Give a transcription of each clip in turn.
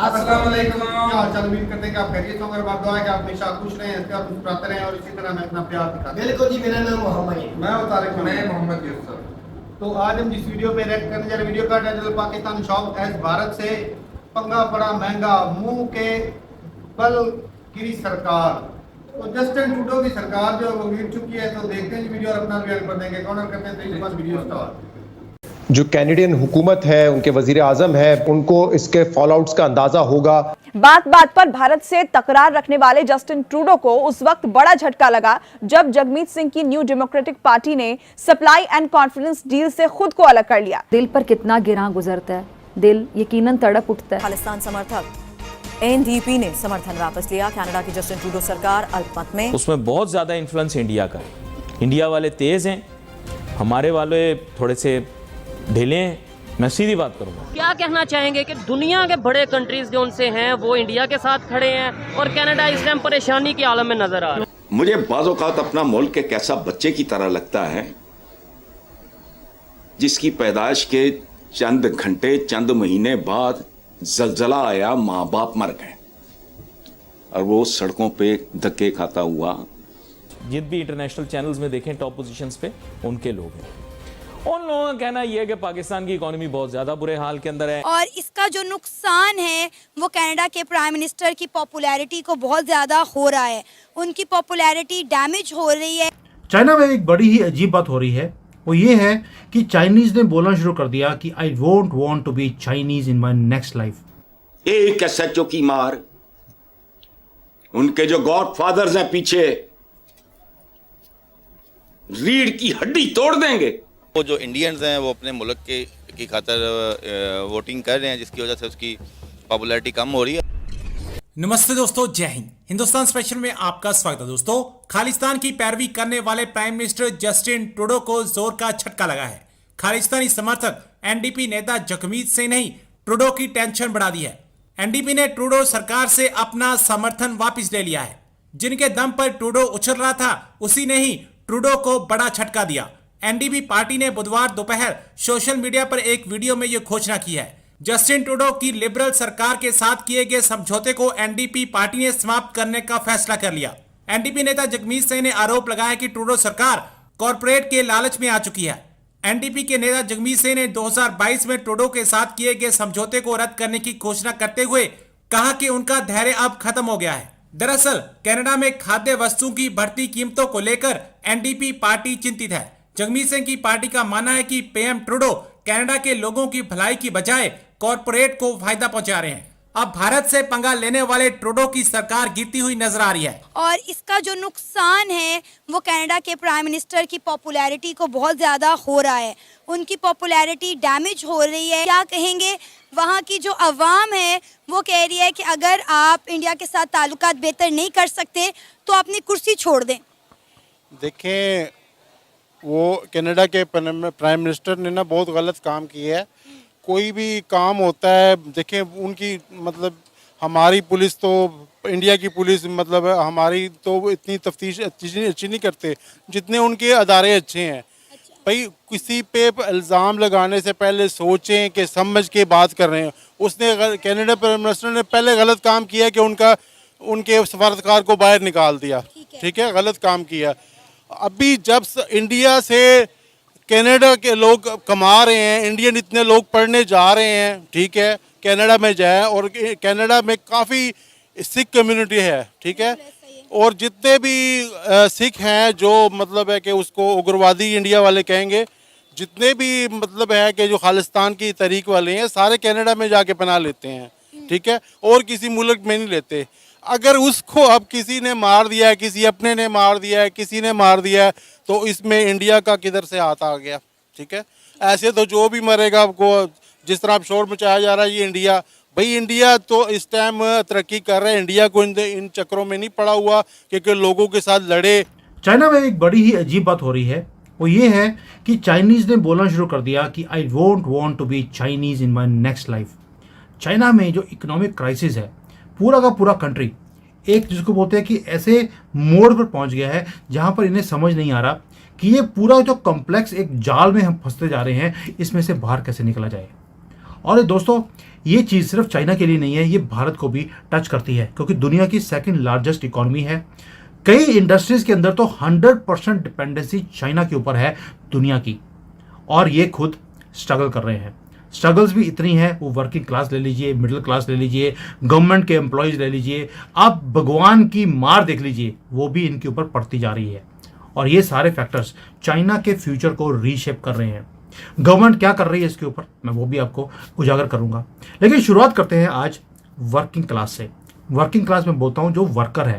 अस्सलाम वालेकुम। क्या हाल चाल, उम्मीद करते हैं कि आप खैरियत होंगे और दुआ है कि आप हमेशा खुश रहें, इसका मुस्कुराते रहें और इसी तरह हमें अपना प्यार दिखाते रहें। बिल्कुल जी, मेरा नाम मोहम्मद है। मैं हूं तारिक, मैं मोहम्मद यूसुफ। तो आज हम जिस वीडियो पे रिएक्ट करने जा रहे हैं, वीडियो का title Pakistan shock as Bharat से पंगा पड़ा महंगा, मुंह के बल गिरी सरकार। तो जस्टिन ट्रूडो की सरकार जो गिर चुकी है, तो देखते हैं वीडियो और अपना रिएक्ट कर देंगे। कॉर्नर करते हैं 3 बार वीडियो स्टार्ट। जो कैनेडियन हुकूमत है, उनके वजीर आजम है, उनको इसके फॉलोआउट्स का अंदाजा होगा। बात बात पर भारत से तकरार रखने वाले जस्टिन ट्रूडो को उस वक्त बड़ा झटका लगा जब जगमीत सिंह की न्यू डेमोक्रेटिक पार्टी ने सप्लाई एंड कॉन्फिडेंस डील से खुद को अलग कर लिया। दिल पर कितना गिरां गुजरता है, दिल यकीनन तड़प उठता है। खालिस्तान समर्थक एनडीपी ने समर्थन वापस लिया। कनाडा की जस्टिन ट्रूडो सरकार अल्पमत में। उसमें बहुत ज़्यादा इन्फ्लुएंस इंडिया का है। इंडिया वाले तेज़ हैं, हमारे वाले थोड़े से ढीले हैं। मैं सीधी बात करूंगा। क्या कहना चाहेंगे कि दुनिया के बड़े कंट्रीज जो उनसे हैं वो इंडिया के साथ खड़े हैं और कनाडा इस टाइम परेशानी के आलम में नजर आ रहा है। मुझे बाज़-औक़ात अपना मुल्क एक ऐसा बच्चे की तरह लगता है जिसकी पैदाइश के चंद घंटे चंद महीने बाद जलजला आया, माँ बाप मर गए और वो सड़कों पे धक्के खाता हुआ। जित भी इंटरनेशनल चैनल्स में देखें, टॉप पोजीशंस पे उनके लोग हैं। उन लोगों का कहना यह है कि पाकिस्तान की इकोनॉमी बहुत ज्यादा बुरे हाल के अंदर है और इसका जो नुकसान है वो कनाडा के प्राइम मिनिस्टर की पॉपुलैरिटी को बहुत ज्यादा हो रहा है। उनकी पॉपुलैरिटी डैमेज हो रही है। चाइना में एक बड़ी ही अजीब बात हो रही है, वो ये है कि चाइनीज ने बोलना शुरू कर दिया कि I won't want to be Chinese in my next life. एक एसएचओ की मार, उनके जो गॉडफादर्स हैं पीछे, रीढ़ की हड्डी तोड़ देंगे। वो जो इंडियंस हैं वो अपने मुल्क की खातर वोटिंग कर रहे हैं, जिसकी वजह से उसकी पॉपुलैरिटी कम हो रही है। नमस्ते दोस्तों, जय हिंद। हिंदुस्तान स्पेशल में आपका स्वागत है। दोस्तों, खालिस्तान की पैरवी करने वाले प्राइम मिनिस्टर जस्टिन ट्रूडो को जोर का झटका लगा है। खालिस्तानी समर्थक एनडीपी नेता जगमीत सिंह ने ट्रूडो की टेंशन बढ़ा दी है। एनडीपी ने ट्रूडो सरकार से अपना समर्थन वापस ले लिया है। जिनके दम पर ट्रूडो उछल रहा था, उसी ने ही ट्रूडो को बड़ा झटका दिया। एनडीपी पार्टी ने बुधवार दोपहर सोशल मीडिया पर एक वीडियो में यह घोषणा की है। जस्टिन ट्रूडो की लिबरल सरकार के साथ किए गए समझौते को एनडीपी पार्टी ने समाप्त करने का फैसला कर लिया। एनडीपी नेता जगमीत सिंह ने आरोप लगाया कि ट्रूडो सरकार कॉरपोरेट के लालच में आ चुकी है। एनडीपी के नेता जगमीत सिंह ने 2022 में ट्रूडो के साथ किए गए समझौते को रद्द करने की घोषणा करते हुए कहा कि उनका धैर्य अब खत्म हो गया है। दरअसल कनाडा में खाद्य वस्तुओं की बढ़ती कीमतों को लेकर एनडीपी पार्टी चिंतित है। जगमीत सिंह की पार्टी का मानना है कि पीएम ट्रूडो कनाडा के लोगों की भलाई की बजाय कॉरपोरेट को फायदा पहुंचा रहे हैं। अब भारत से पंगा लेने वाले ट्रूडो की सरकार गिरती हुई नजर आ रही है और इसका जो नुकसान है वो कनाडा के प्राइम मिनिस्टर की पॉपुलैरिटी को बहुत ज्यादा हो रहा है। उनकी पॉपुलैरिटी डैमेज हो रही है। क्या कहेंगे, वहाँ की जो अवाम है वो कह रही है कि अगर आप इंडिया के साथ ताल्लुकात बेहतर नहीं कर सकते तो अपनी कुर्सी छोड़ दें। देखें, वो कनाडा के प्राइम मिनिस्टर ने ना बहुत गलत काम किया है। कोई भी काम होता है, देखें उनकी मतलब हमारी पुलिस तो, इंडिया की पुलिस मतलब हमारी तो इतनी तफ्तीश अच्छी नहीं करते जितने उनके अदारे अच्छे हैं। भाई किसी पे इल्ज़ाम लगाने से पहले सोचें कि समझ के बात कर रहे हैं। उसने कनाडा प्राइम मिनिस्टर ने पहले गलत काम किया कि उनके सफारतकार को बाहर निकाल दिया। ठीक है, गलत काम किया। अभी जब इंडिया से कनाडा के लोग कमा रहे हैं, इंडियन इतने लोग पढ़ने जा रहे हैं, ठीक है, कनाडा में जाए, और कनाडा में काफ़ी सिख कम्युनिटी है, ठीक है, और जितने भी सिख हैं जो मतलब है कि उसको उग्रवादी इंडिया वाले कहेंगे, जितने भी मतलब है कि जो खालिस्तान की तहरीक वाले हैं, सारे कनाडा में जाके पनाह लेते हैं, ठीक है, और किसी मुल्क में नहीं लेते। अगर उसको अब किसी ने मार दिया है, किसी अपने ने मार दिया है, किसी ने मार दिया है, तो इसमें इंडिया का किधर से हाथ आ गया। ठीक है, ऐसे तो जो भी मरेगा आपको, जिस तरह आप शोर मचाया जा रहा है ये इंडिया, भाई इंडिया तो इस टाइम तरक्की कर रहा है। इंडिया को इन चक्करों में नहीं पड़ा हुआ कि लोगों के साथ लड़े। चाइना में एक बड़ी ही अजीब बात हो रही है, वो ये है कि चाइनीज ने बोलना शुरू कर दिया कि I won't want to be Chinese in my next life. China में जो इकोनॉमिक क्राइसिस है, पूरा का पूरा कंट्री एक जिसको बोलते हैं कि ऐसे मोड़ पर पहुंच गया है जहां पर इन्हें समझ नहीं आ रहा कि ये पूरा जो कॉम्प्लेक्स एक जाल में हम फंसते जा रहे हैं, इसमें से बाहर कैसे निकला जाए। और दोस्तों ये चीज़ सिर्फ चाइना के लिए नहीं है, ये भारत को भी टच करती है क्योंकि दुनिया की सेकंड लार्जेस्ट इकोनॉमी है। कई इंडस्ट्रीज के अंदर तो 100% डिपेंडेंसी चाइना के ऊपर है दुनिया की, और ये खुद स्ट्रगल कर रहे हैं। स्ट्रगल्स भी इतनी है, वो वर्किंग क्लास ले लीजिए, मिडिल क्लास ले लीजिए, गवर्नमेंट के एम्प्लॉयज़ ले लीजिए, आप भगवान की मार देख लीजिए, वो भी इनके ऊपर पड़ती जा रही है। और ये सारे फैक्टर्स चाइना के फ्यूचर को रीशेप कर रहे हैं। गवर्नमेंट क्या कर रही है इसके ऊपर मैं वो भी आपको उजागर करूंगा, लेकिन शुरुआत करते हैं आज वर्किंग क्लास से। वर्किंग क्लास में बोलता हूँ जो वर्कर है,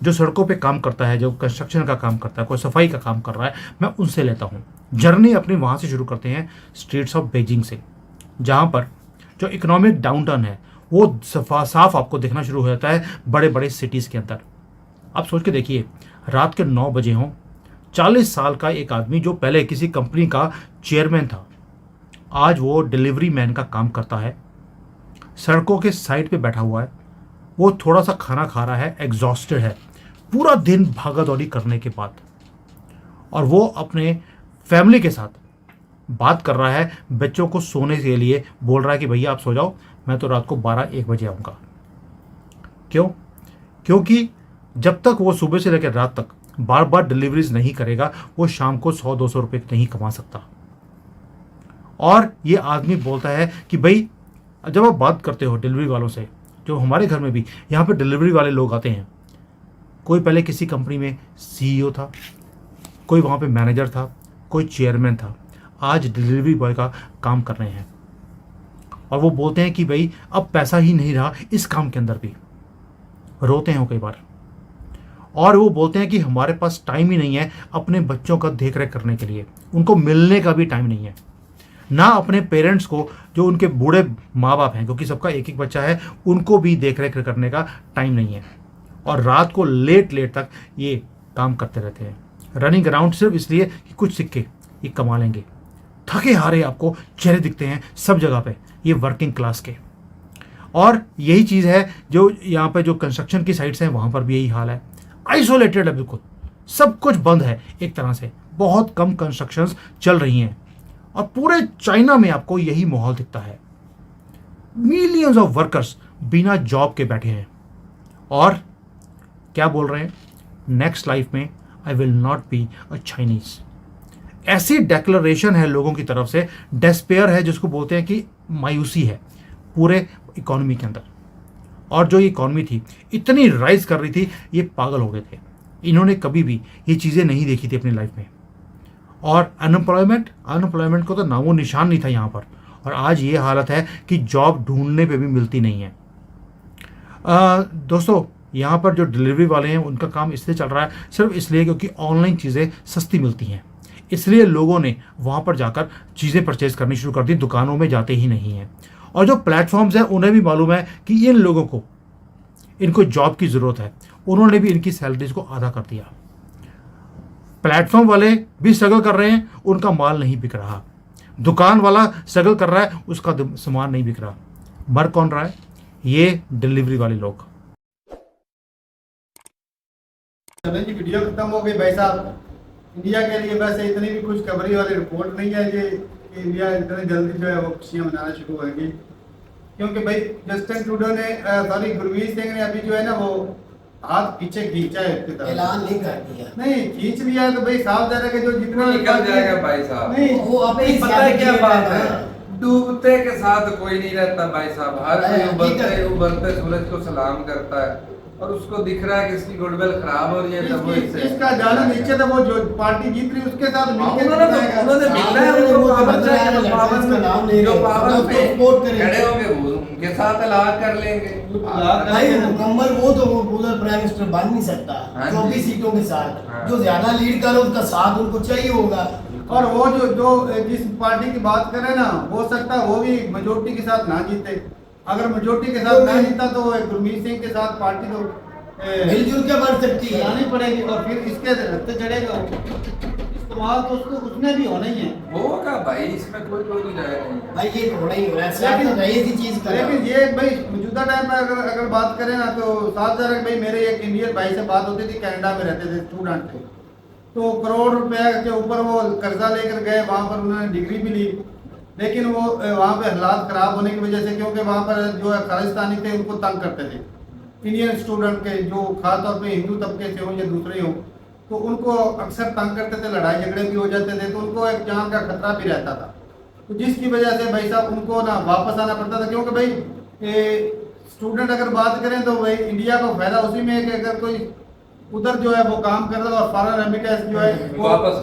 जो सड़कों पे काम करता है, जो कंस्ट्रक्शन का काम करता है, कोई सफाई का काम कर रहा है, मैं उनसे लेता हूँ। जर्नी अपनी वहाँ से शुरू करते हैं, स्ट्रीट्स ऑफ बीजिंग से, जहाँ पर जो इकोनॉमिक डाउनटर्न है वो साफ आपको देखना शुरू हो जाता है बड़े बड़े सिटीज़ के अंदर। आप सोच के देखिए, रात के 9 बजे हों, 40 साल का एक आदमी जो पहले किसी कंपनी का चेयरमैन था, आज वो डिलीवरी मैन का काम करता है, सड़कों के साइड पे बैठा हुआ है, वो थोड़ा सा खाना खा रहा है, एग्जॉस्टेड है पूरा दिन भागा दौड़ी करने के बाद, और वो अपने फैमिली के साथ बात कर रहा है, बच्चों को सोने के लिए बोल रहा है कि भैया आप सो जाओ, मैं तो रात को 12-1 बजे आऊँगा। क्यों? क्योंकि जब तक वो सुबह से लेकर रात तक बार बार डिलीवरीज नहीं करेगा, वो शाम को 100-200 रुपये नहीं कमा सकता। और ये आदमी बोलता है कि भाई जब आप बात करते हो डिलीवरी वालों से, जो हमारे घर में भी यहाँ पे डिलीवरी वाले लोग आते हैं, कोई पहले किसी कंपनी में CEO था, कोई वहाँ पे मैनेजर था, कोई चेयरमैन था, आज डिलीवरी बॉय का काम कर रहे हैं। और वो बोलते हैं कि भाई अब पैसा ही नहीं रहा इस काम के अंदर भी, रोते हैं वो कई बार। और वो बोलते हैं कि हमारे पास टाइम ही नहीं है अपने बच्चों का देख रेख करने के लिए, उनको मिलने का भी टाइम नहीं है, ना अपने पेरेंट्स को, जो उनके बूढ़े माँ बाप हैं, क्योंकि सबका एक एक बच्चा है, उनको भी देख रेख करने का टाइम नहीं है। और रात को लेट तक ये काम करते रहते हैं, रनिंग अराउंड सिर्फ इसलिए कि कुछ सिक्के ये कमा लेंगे। थके हारे आपको चेहरे दिखते हैं सब जगह पे, ये वर्किंग क्लास के। और यही चीज़ है जो यहाँ पे जो कंस्ट्रक्शन की साइट्स हैं वहाँ पर भी यही हाल है, आइसोलेटेड है बिल्कुल, सब कुछ बंद है एक तरह से, बहुत कम कंस्ट्रक्शंस चल रही हैं। और पूरे चाइना में आपको यही माहौल दिखता है, मिलियंस ऑफ वर्कर्स बिना जॉब के बैठे हैं और क्या बोल रहे हैं, नेक्स्ट लाइफ में I will not be a Chinese. ऐसी डेक्लरेशन है लोगों की तरफ से, डेस्पेयर है जिसको बोलते हैं कि मायूसी है पूरे इकोनॉमी के अंदर। और जो इकोनॉमी थी इतनी राइज कर रही थी, ये पागल हो गए थे, इन्होंने कभी भी ये चीज़ें नहीं देखी थी अपनी लाइफ में। और अनएम्प्लॉयमेंट को तो नामो निशान नहीं था यहाँ पर, और आज ये हालत है कि जॉब ढूंढने पे भी मिलती नहीं है। दोस्तों यहाँ पर जो डिलीवरी वाले हैं उनका काम इसलिए चल रहा है सिर्फ इसलिए क्योंकि ऑनलाइन चीज़ें सस्ती मिलती हैं, इसलिए लोगों ने वहाँ पर जाकर चीज़ें परचेज करनी शुरू कर दी, दुकानों में जाते ही नहीं हैं। और जो प्लेटफॉर्म्स हैं उन्हें भी मालूम है कि इन लोगों को, इनको जॉब की ज़रूरत है, उन्होंने भी इनकी सैलरीज को आधा कर दिया। प्लेटफॉर्म वाले भी स्ट्रगल कर रहे हैं, उनका माल नहीं बिक रहा, दुकान वाला स्ट्रगल कर रहा है, उसका सामान नहीं बिक रहा। मर कौन रहा है? ये डिलीवरी वाले लोग। चलें जी, वीडियो खत्म हो गई भाई साहब। इंडिया के लिए वैसे इतनी भी कुछ खबरी वाली रिपोर्ट नहीं है कि इंडिया इतनी जल्दी जो है वो खुशियाँ मनाना शुरू होंगी, क्योंकि भाई जस्टिन ट्रूडो ने गुरमीत सिंह ने अभी जो है ना वो हाथ पीछे खींचा है, ऐलान नहीं कर दिया, नहीं खींच लिया है तो भाई साफ जा रहा है कि जो जितना निकल जाएगा भाई साहब। नहीं वो अपनी पता है क्या बात है, डूबते के साथ कोई नहीं रहता भाई साहब, हर कोई उबलते सूरज को सलाम करता है, और उसको दिख रहा है कि इसकी गुडविल खराब हो रही है, तब वो इसका जाना नीचे था, वो जो पार्टी जीत रही उसके साथ मिलकर उन्होंने मिलना है, उनको पावर चाहिए, जो पावर पे खड़े होंगे वो उनके साथ इलाज कर लेंगे। भाई मुकम्मल वो तो उधर प्राइम मिनिस्टर बन नहीं सकता 24 सीटों के साथ, जो ज्यादा लीड करे उसका साथ उनको चाहिए होगा। और वो जो जिस पार्टी की बात करें ना, हो सकता है वो भी मेजोरिटी के साथ ना जीते, अगर मेजोरिटी के साथ ना जीता तो गुरमीत सिंह के साथ पार्टी तो मिलजुल के बढ़ सकती है, लानी पड़ेगी, और फिर इसके रखते चढ़ेगा इस्तेमाल तो उसको उसने भी होना ही है, होगा भाई, इसमें कोई नहीं रहेगा भाई, ये होना ही होना है। लेकिन ये भाई मौजूदा टाइम में अगर बात करें ना तो 7,000 भाई, मेरे एक इंडियन भाई से बात होती थी, कनाडा में रहते थे स्टूडेंट थे, तो करोड़ रुपए के ऊपर वो कर्जा लेकर गए, वहाँ पर उन्होंने डिग्री भी ली, लेकिन वो वहाँ पे हालात खराब होने की वजह से, क्योंकि वहाँ पर जो है खालिस्तानी थे उनको तंग करते थे, इंडियन स्टूडेंट के जो खासतौर पे हिंदू तबके से हों या दूसरे हों, तो उनको अक्सर तंग करते थे, लड़ाई झगड़े भी हो जाते थे, तो उनको एक जान का खतरा भी रहता था। तो जिसकी वजह से भाई साहब उनको ना वापस आना पड़ता था, क्योंकि भाई स्टूडेंट अगर बात करें तो भाई इंडिया को फायदा उसी में है कि अगर कोई उधर जो है वो काम कर रहा है और फॉरेन रेमिटेंस जो है वो वापस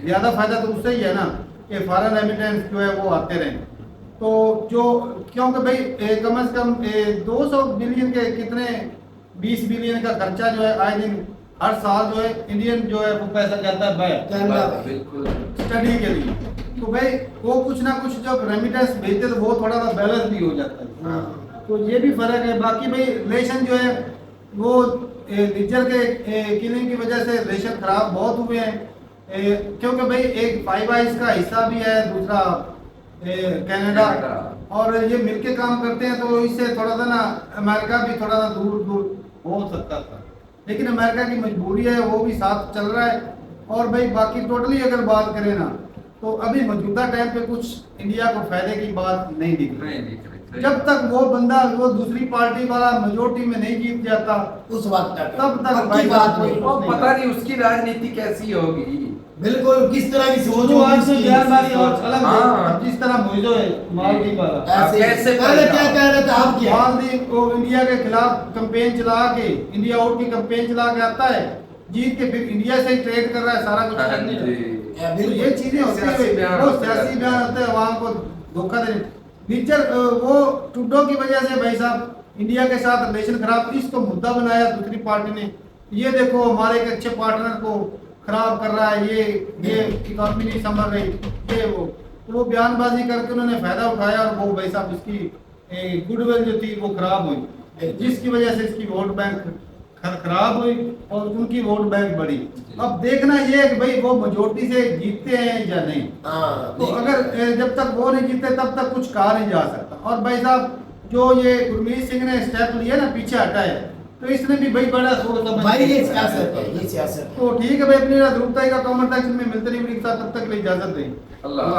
ज़्यादा फायदा तो उससे ही है ना कि फॉरेन रेमिटेंस जो है वो आते रहें। तो जो क्योंकि भाई कम से कम 200 बिलियन के कितने 20 बिलियन का खर्चा जो है आए दिन हर साल जो है इंडियन जो है वो पैसा जाता है बाहर स्टडी के लिए। तो भाई वो कुछ ना कुछ जब रेमिटेंस भेजते तो वो थोड़ा सा बैलेंस भी हो जाता है। तो ये भी फर्क है। बाकी भाई रिलेशन जो है वो निज्जर के किलिंग की वजह से रिलेशन खराब बहुत हुए हैं, क्योंकि भाई एक फाइव आइज का हिस्सा भी है, दूसरा कनाडा, और ये मिलके काम करते हैं, तो इससे थोड़ा सा ना अमेरिका भी थोड़ा सा दूर दूर हो सकता था, लेकिन अमेरिका की मजबूरी है, वो भी साथ चल रहा है। और भाई बाकी टोटली अगर बात करें ना तो अभी मौजूदा टाइम पे कुछ इंडिया को फायदे की बात नहीं दिख रही। जब तक वो बंदा वो दूसरी पार्टी वाला मेजोरिटी में नहीं जीत जाता उस वक्त तब तक भाई बात नहीं, पता नहीं उसकी राजनीति कैसी होगी। बिल्कुल किस तरह की सोच जो आज से होगी बयानबाजी और अलग है। हाँ। अब जिस तरह मोइजो है मालदीव वाला, ऐसे पहले क्या कह रहे थे आप? क्या मालदीव को इंडिया के खिलाफ कैंपेन चला के, इंडिया आउट की कैंपेन चला के आता है, जीत के फिर इंडिया से ही ट्रेड कर रहा है, सारा कुछ करने का। तो ये चीजें होती है, वो सियासी बयान होते हैं, वहाँ को धोखा देने। निज्जर वो ट्रूडो की वजह से भाई साहब इंडिया के साथ रिलेशन खराब, इसको मुद्दा बनाया दूसरी पार्टी ने, ये देखो हमारे एक अच्छे पार्टनर को खराब कर रहा है, ये इकॉनमी नहीं संभल रही, ये वो, तो वो बयानबाजी करके उन्होंने फायदा उठाया और वो भाई साहब इसकी गुडविल जो थी वो खराब हुई, जिसकी वजह से इसकी वोट बैंक खराब हुई और उनकी वोट बैंक बढ़ी। अब देखना ये है कि भाई वो मेजोरिटी से जीतते हैं या नहीं। तो अगर जब तक वो नहीं जीतते तब तक कुछ कहा नहीं जा सकता। और भाई साहब जो ये गुरमीत सिंह ने स्टेप लिया ना, पीछे हटा है, तो इसने भी भाई बड़ा सोच समझ भाई ये सियासत है, ये सियासत है। तो ठीक है भाई, अपनी ध्रुवताई का कमेंट सेक्शन में मिलते नहीं, तब तक के लिए इजाजत दें। अल्लाह।